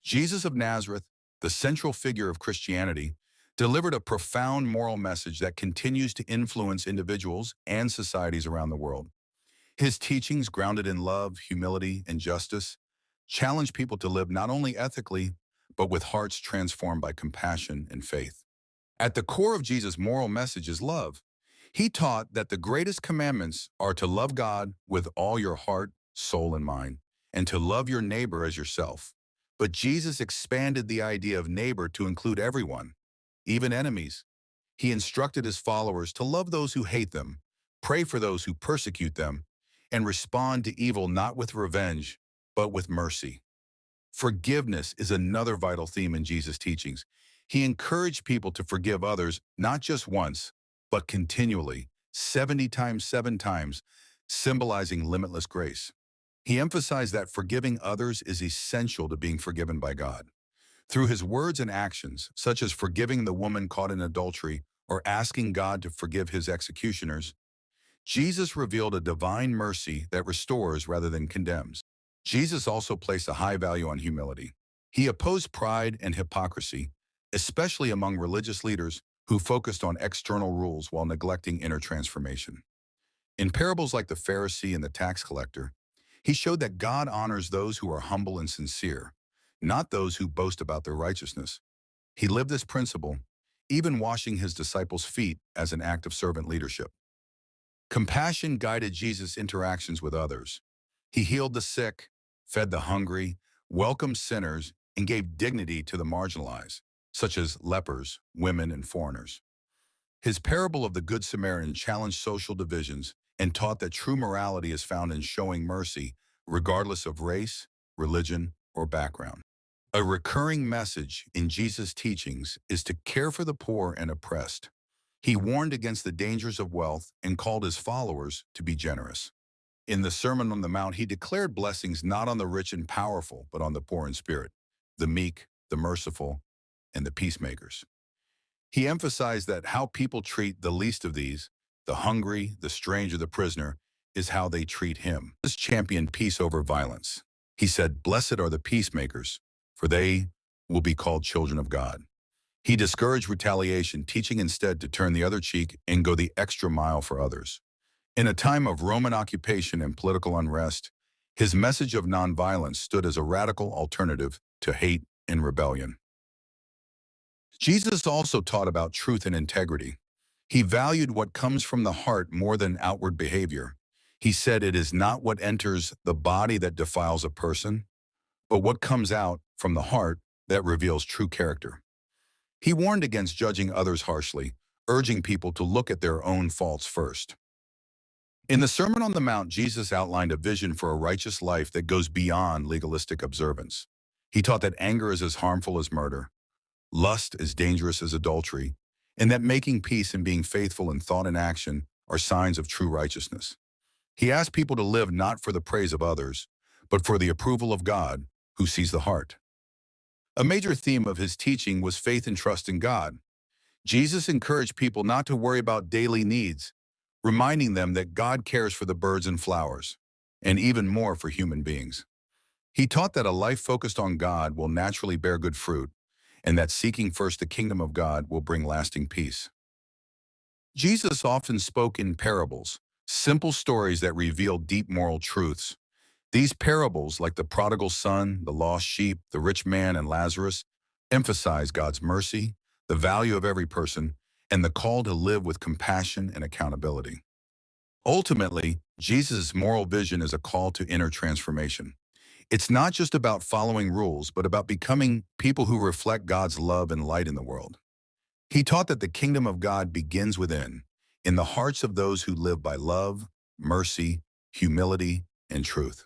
Jesus of Nazareth, the central figure of Christianity, delivered a profound moral message that continues to influence individuals and societies around the world. His teachings, grounded in love, humility, and justice, challenge people to live not only ethically, but with hearts transformed by compassion and faith. At the core of Jesus' moral message is love. He taught that the greatest commandments are to love God with all your heart, soul, and mind, and to love your neighbor as yourself. But Jesus expanded the idea of neighbor to include everyone, even enemies. He instructed his followers to love those who hate them, pray for those who persecute them, and respond to evil not with revenge, but with mercy. Forgiveness is another vital theme in Jesus' teachings. He encouraged people to forgive others not just once, but continually, 70 times, 7 times, symbolizing limitless grace. He emphasized that forgiving others is essential to being forgiven by God. Through his words and actions, such as forgiving the woman caught in adultery or asking God to forgive his executioners, Jesus revealed a divine mercy that restores rather than condemns. Jesus also placed a high value on humility. He opposed pride and hypocrisy, especially among religious leaders who focused on external rules while neglecting inner transformation. In parables like the Pharisee and the tax collector, he showed that God honors those who are humble and sincere, not those who boast about their righteousness. He lived this principle, even washing his disciples' feet as an act of servant leadership. Compassion guided Jesus' interactions with others. He healed the sick, fed the hungry, welcomed sinners, and gave dignity to the marginalized, such as lepers, women, and foreigners. His parable of the Good Samaritan challenged social divisions and taught that true morality is found in showing mercy, regardless of race, religion, or background. A recurring message in Jesus' teachings is to care for the poor and oppressed. He warned against the dangers of wealth and called his followers to be generous. In the Sermon on the Mount, he declared blessings not on the rich and powerful, but on the poor in spirit, the meek, the merciful, and the peacemakers. He emphasized that how people treat the least of these, the hungry, the stranger, the prisoner, is how they treat him. This championed peace over violence. He said, "Blessed are the peacemakers, for they will be called children of God." He discouraged retaliation, teaching instead to turn the other cheek and go the extra mile for others. In a time of Roman occupation and political unrest, his message of nonviolence stood as a radical alternative to hate and rebellion. Jesus also taught about truth and integrity. He valued what comes from the heart more than outward behavior. He said it is not what enters the body that defiles a person, but what comes out from the heart that reveals true character. He warned against judging others harshly, urging people to look at their own faults first. In the Sermon on the Mount, Jesus outlined a vision for a righteous life that goes beyond legalistic observance. He taught that anger is as harmful as murder, lust as dangerous as adultery, and that making peace and being faithful in thought and action are signs of true righteousness. He asked people to live not for the praise of others, but for the approval of God, who sees the heart. A major theme of his teaching was faith and trust in God. Jesus encouraged people not to worry about daily needs, reminding them that God cares for the birds and flowers, and even more for human beings. He taught that a life focused on God will naturally bear good fruit, and that seeking first the kingdom of God will bring lasting peace. Jesus often spoke in parables, simple stories that reveal deep moral truths. These parables, like the prodigal son, the lost sheep, the rich man, and Lazarus, emphasize God's mercy, the value of every person, and the call to live with compassion and accountability. Ultimately, Jesus' moral vision is a call to inner transformation. It's not just about following rules, but about becoming people who reflect God's love and light in the world. He taught that the kingdom of God begins within, in the hearts of those who live by love, mercy, humility, and truth.